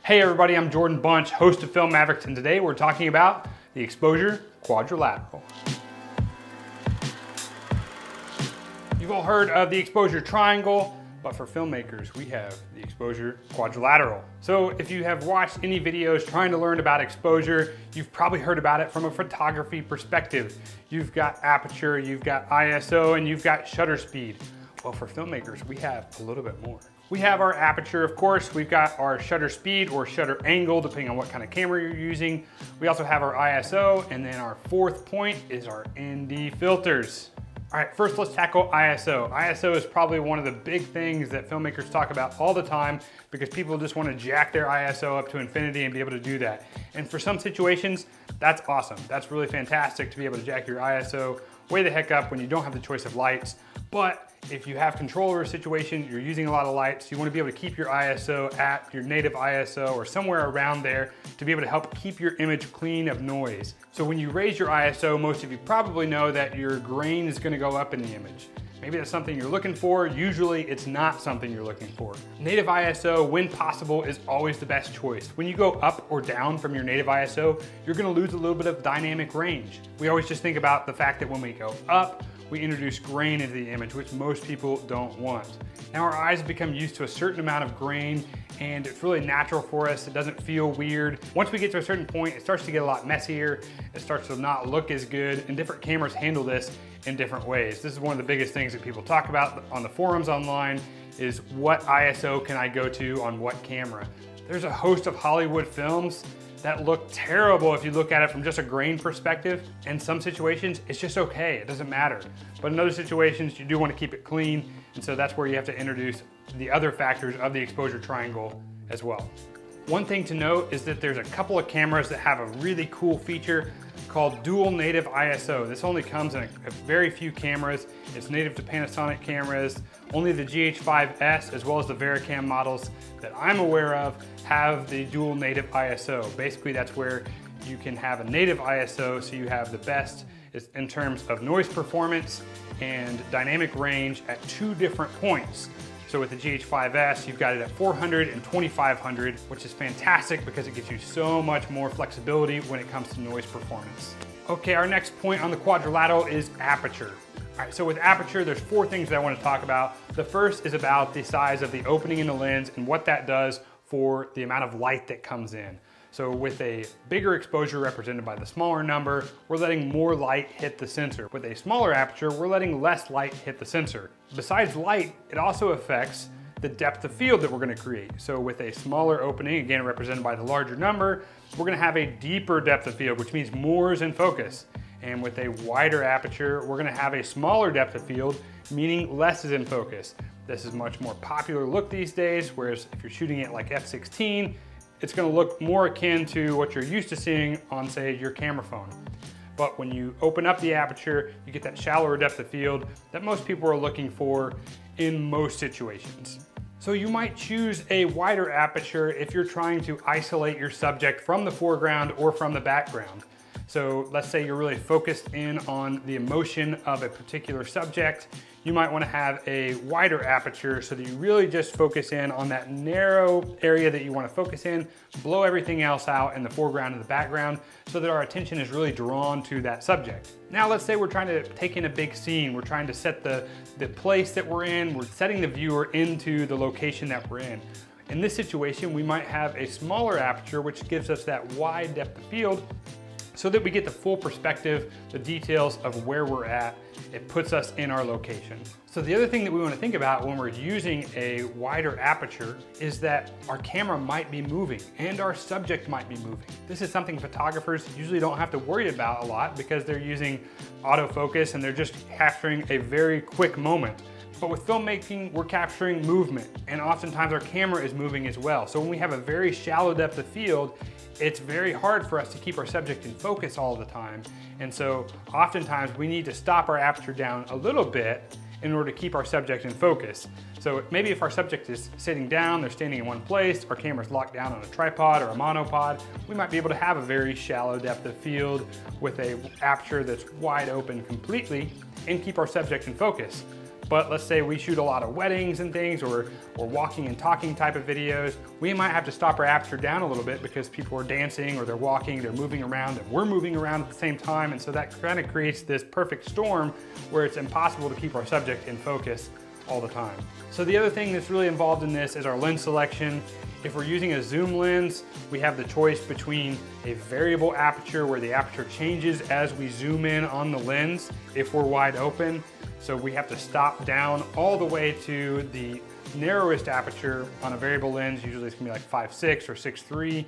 Hey everybody, I'm Jordan Bunch, host of Film Mavericks, and today we're talking about the exposure quadrilateral. You've all heard of the exposure triangle, but for filmmakers, we have the exposure quadrilateral. So if you have watched any videos trying to learn about exposure, you've probably heard about it from a photography perspective. You've got aperture, you've got ISO, and you've got shutter speed. Well, for filmmakers, we have a little bit more. We have our aperture, of course. We've got our shutter speed or shutter angle, depending on what kind of camera you're using. We also have our ISO, and then our fourth point is our ND filters. All right, first let's tackle ISO. ISO is probably one of the big things that filmmakers talk about all the time because people just want to jack their ISO up to infinity and be able to do that. And for some situations, that's awesome. That's really fantastic to be able to jack your ISO way the heck up when you don't have the choice of lights. But if you have control over a situation, you're using a lot of lights, you want to be able to keep your ISO at your native ISO or somewhere around there to be able to help keep your image clean of noise. So when you raise your ISO, most of you probably know that your grain is going to go up in the image. Maybe that's something you're looking for. Usually it's not something you're looking for. Native ISO, when possible, is always the best choice. When you go up or down from your native ISO, you're going to lose a little bit of dynamic range. We always just think about the fact that when we go up, we introduce grain into the image, which most people don't want. Now our eyes have become used to a certain amount of grain and it's really natural for us. It doesn't feel weird. Once we get to a certain point, it starts to get a lot messier. It starts to not look as good, and different cameras handle this in different ways. This is one of the biggest things that people talk about on the forums online is what ISO can I go to on what camera? There's a host of Hollywood films that look terrible if you look at it from just a grain perspective. In some situations, it's just okay, it doesn't matter. But in other situations, you do want to keep it clean, and so that's where you have to introduce the other factors of the exposure triangle as well. One thing to note is that there's a couple of cameras that have a really cool feature called dual native ISO. This only comes in a very few cameras. It's native to Panasonic cameras. Only the GH5S as well as the Vericam models that I'm aware of have the dual native ISO. Basically, that's where you can have a native ISO so you have the best in terms of noise performance and dynamic range at two different points. So with the GH5S, you've got it at 400 and 2500, which is fantastic because it gives you so much more flexibility when it comes to noise performance. Okay, our next point on the quadrilateral is aperture. All right, so with aperture, there's four things that I want to talk about. The first is about the size of the opening in the lens and what that does for the amount of light that comes in. So with a bigger exposure represented by the smaller number, we're letting more light hit the sensor. With a smaller aperture, we're letting less light hit the sensor. Besides light, it also affects the depth of field that we're going to create. So with a smaller opening, again represented by the larger number, we're going to have a deeper depth of field, which means more is in focus. And with a wider aperture, we're going to have a smaller depth of field, meaning less is in focus. This is much more popular look these days, whereas if you're shooting it like f/16, it's going to look more akin to what you're used to seeing on, say, your camera phone. But when you open up the aperture, you get that shallower depth of field that most people are looking for in most situations. So you might choose a wider aperture if you're trying to isolate your subject from the foreground or from the background. So let's say you're really focused in on the emotion of a particular subject. You might want to have a wider aperture so that you really just focus in on that narrow area that you want to focus in, blow everything else out in the foreground and the background so that our attention is really drawn to that subject. Now let's say we're trying to take in a big scene. We're trying to set the place that we're in. We're setting the viewer into the location that we're in. In this situation, we might have a smaller aperture which gives us that wide depth of field so that we get the full perspective, the details of where we're at. It puts us in our location. So the other thing that we want to think about when we're using a wider aperture is that our camera might be moving and our subject might be moving. This is something photographers usually don't have to worry about a lot because they're using autofocus and they're just capturing a very quick moment. But with filmmaking, we're capturing movement, and oftentimes our camera is moving as well. So when we have a very shallow depth of field, it's very hard for us to keep our subject in focus all the time. And so oftentimes we need to stop our aperture down a little bit in order to keep our subject in focus. So maybe if our subject is sitting down, they're standing in one place, our camera's locked down on a tripod or a monopod, we might be able to have a very shallow depth of field with a aperture that's wide open completely and keep our subject in focus. But let's say we shoot a lot of weddings and things, or walking and talking type of videos, we might have to stop our aperture down a little bit because people are dancing or they're walking, they're moving around, and we're moving around at the same time. And so that kind of creates this perfect storm where it's impossible to keep our subject in focus all the time. So the other thing that's really involved in this is our lens selection. If we're using a zoom lens, we have the choice between a variable aperture where the aperture changes as we zoom in on the lens if we're wide open. So we have to stop down all the way to the narrowest aperture on a variable lens. Usually it's gonna be like 5.6 or 6.3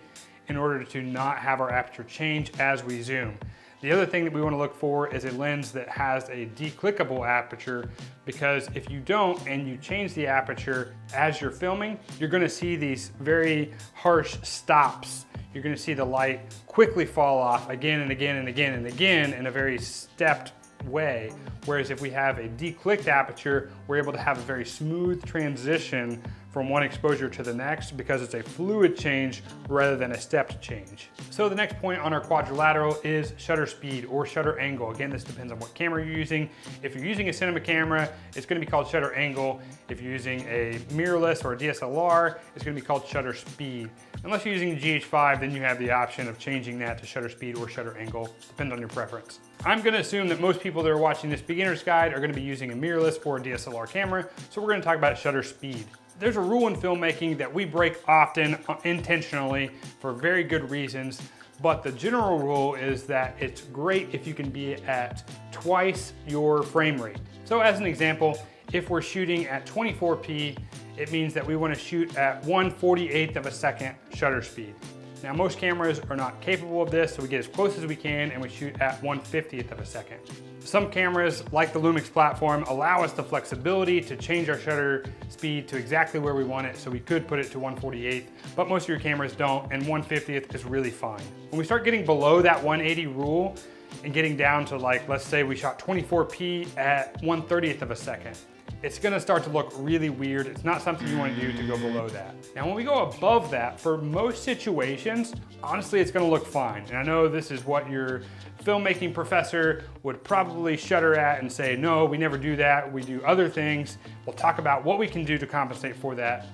in order to not have our aperture change as we zoom. The other thing that we want to look for is a lens that has a declickable aperture, because if you don't and you change the aperture as you're filming, you're going to see these very harsh stops. You're going to see the light quickly fall off again and again and again and again in a very stepped way. Whereas if we have a declicked aperture, we're able to have a very smooth transition from one exposure to the next because it's a fluid change rather than a stepped change. So the next point on our quadrilateral is shutter speed or shutter angle. Again, this depends on what camera you're using. If you're using a cinema camera, it's going to be called shutter angle. If you're using a mirrorless or a DSLR, it's going to be called shutter speed. Unless you're using the GH5, then you have the option of changing that to shutter speed or shutter angle, depends on your preference. I'm going to assume that most people that are watching this beginner's guide are going to be using a mirrorless or a DSLR camera, so we're going to talk about shutter speed. There's a rule in filmmaking that we break often intentionally for very good reasons, but the general rule is that it's great if you can be at twice your frame rate. So as an example, if we're shooting at 24p, it means that we want to shoot at 1/48th of a second shutter speed. Now most cameras are not capable of this, so we get as close as we can and we shoot at 1/50th of a second. Some cameras, like the Lumix platform, allow us the flexibility to change our shutter speed to exactly where we want it, so we could put it to 1/48th, but most of your cameras don't, and 1/50th is really fine. When we start getting below that 180 rule and getting down to, like, let's say we shot 24p at 1/30th of a second, it's gonna start to look really weird. It's not something you wanna do to go below that. Now, when we go above that, for most situations, honestly, it's gonna look fine. And I know this is what your filmmaking professor would probably shudder at and say, no, we never do that, we do other things. We'll talk about what we can do to compensate for that.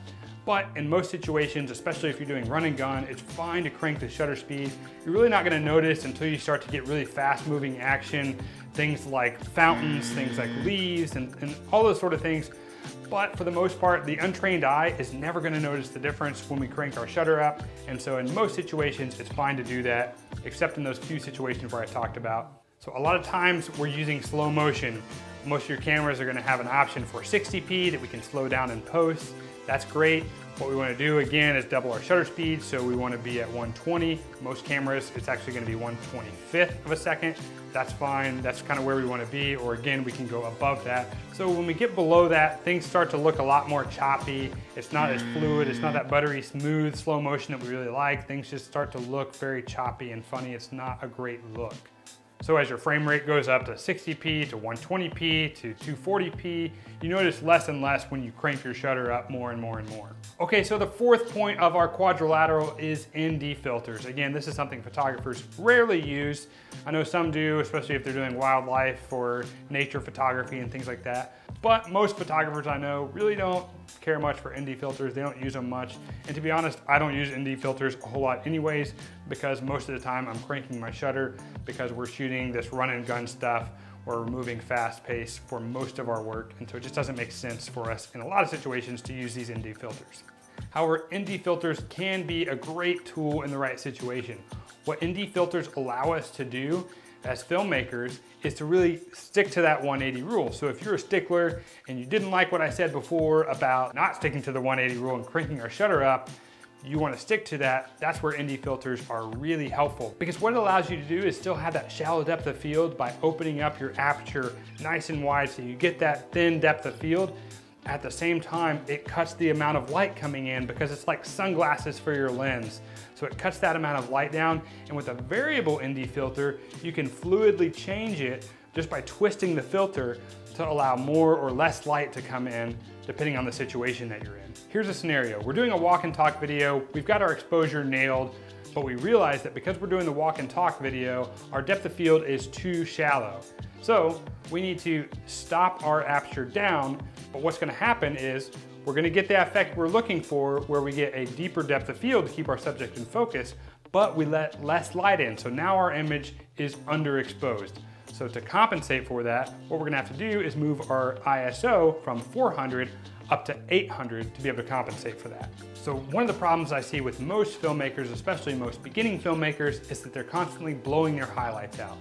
But in most situations, especially if you're doing run and gun, it's fine to crank the shutter speed. You're really not gonna notice until you start to get really fast moving action, things like fountains, things like leaves, and all those sort of things. But for the most part, the untrained eye is never gonna notice the difference when we crank our shutter up. And so in most situations, it's fine to do that, except in those few situations where I talked about. So a lot of times we're using slow motion. Most of your cameras are gonna have an option for 60p that we can slow down in post. That's great. What we want to do again is double our shutter speed, so we want to be at 120. Most cameras, it's actually going to be 1/25th of a second. That's fine. That's kind of where we want to be, or again, we can go above that. So when we get below that, things start to look a lot more choppy. It's not as fluid. It's not that buttery smooth slow motion that we really like. Things just start to look very choppy and funny. It's not a great look. So as your frame rate goes up to 60p, to 120p, to 240p, you notice less and less when you crank your shutter up more and more and more. Okay, so the fourth point of our quadrilateral is ND filters. Again, this is something photographers rarely use. I know some do, especially if they're doing wildlife or nature photography and things like that. But most photographers I know really don't care much for ND filters. They don't use them much. And to be honest, I don't use ND filters a whole lot anyways, because most of the time I'm cranking my shutter because we're shooting this run and gun stuff. We're moving fast pace for most of our work. And so it just doesn't make sense for us in a lot of situations to use these ND filters. However, ND filters can be a great tool in the right situation. What ND filters allow us to do as filmmakers is to really stick to that 180 rule. So if you're a stickler and you didn't like what I said before about not sticking to the 180 rule and cranking our shutter up, you want to stick to that. That's where ND filters are really helpful, because what it allows you to do is still have that shallow depth of field by opening up your aperture nice and wide so you get that thin depth of field. At the same time, it cuts the amount of light coming in, because it's like sunglasses for your lens. So it cuts that amount of light down, and with a variable ND filter, you can fluidly change it just by twisting the filter to allow more or less light to come in, depending on the situation that you're in. Here's a scenario. We're doing a walk and talk video. We've got our exposure nailed, but we realize that because we're doing the walk and talk video, our depth of field is too shallow. So we need to stop our aperture down, but what's gonna happen is we're gonna get the effect we're looking for where we get a deeper depth of field to keep our subject in focus, but we let less light in. So now our image is underexposed. So to compensate for that, what we're gonna have to do is move our ISO from 400 up to 800 to be able to compensate for that. So one of the problems I see with most filmmakers, especially most beginning filmmakers, is that they're constantly blowing their highlights out.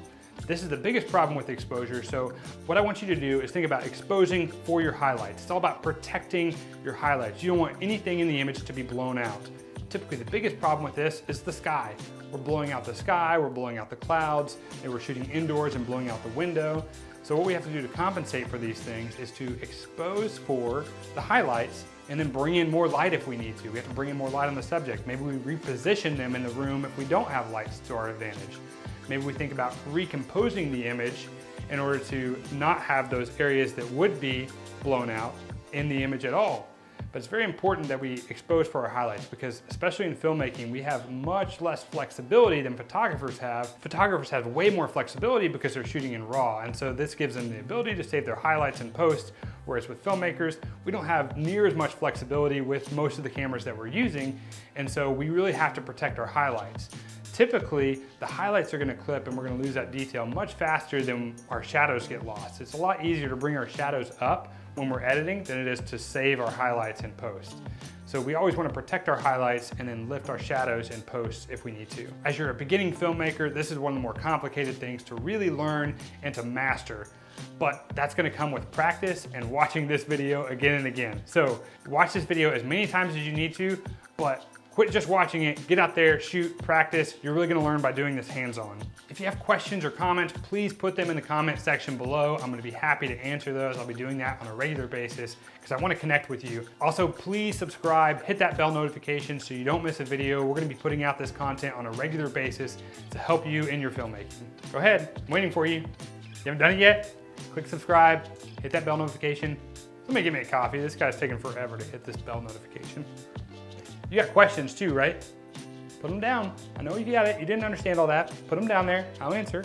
This is the biggest problem with exposure. So what I want you to do is think about exposing for your highlights. It's all about protecting your highlights. You don't want anything in the image to be blown out. Typically the biggest problem with this is the sky. We're blowing out the sky, we're blowing out the clouds, and we're shooting indoors and blowing out the window. So what we have to do to compensate for these things is to expose for the highlights and then bring in more light if we need to. We have to bring in more light on the subject. Maybe we reposition them in the room if we don't have lights to our advantage. Maybe we think about recomposing the image in order to not have those areas that would be blown out in the image at all. But it's very important that we expose for our highlights because especially in filmmaking, we have much less flexibility than photographers have. Photographers have way more flexibility because they're shooting in RAW. And so this gives them the ability to save their highlights in post. Whereas with filmmakers, we don't have near as much flexibility with most of the cameras that we're using. And so we really have to protect our highlights. Typically, the highlights are gonna clip and we're gonna lose that detail much faster than our shadows get lost. It's a lot easier to bring our shadows up when we're editing than it is to save our highlights in post. So we always want to protect our highlights and then lift our shadows in post if we need to. As you're a beginning filmmaker, this is one of the more complicated things to really learn and to master. But that's gonna come with practice and watching this video again and again. So watch this video as many times as you need to, but quit just watching it, get out there, shoot, practice. You're really gonna learn by doing this hands-on. If you have questions or comments, please put them in the comment section below. I'm gonna be happy to answer those. I'll be doing that on a regular basis because I wanna connect with you. Also, please subscribe, hit that bell notification so you don't miss a video. We're gonna be putting out this content on a regular basis to help you in your filmmaking. Go ahead, I'm waiting for you. You haven't done it yet? Click subscribe, hit that bell notification. Somebody give me a coffee. This guy's taking forever to hit this bell notification. You got questions too, right? Put them down. I know you got it. You didn't understand all that. Put them down there. I'll answer.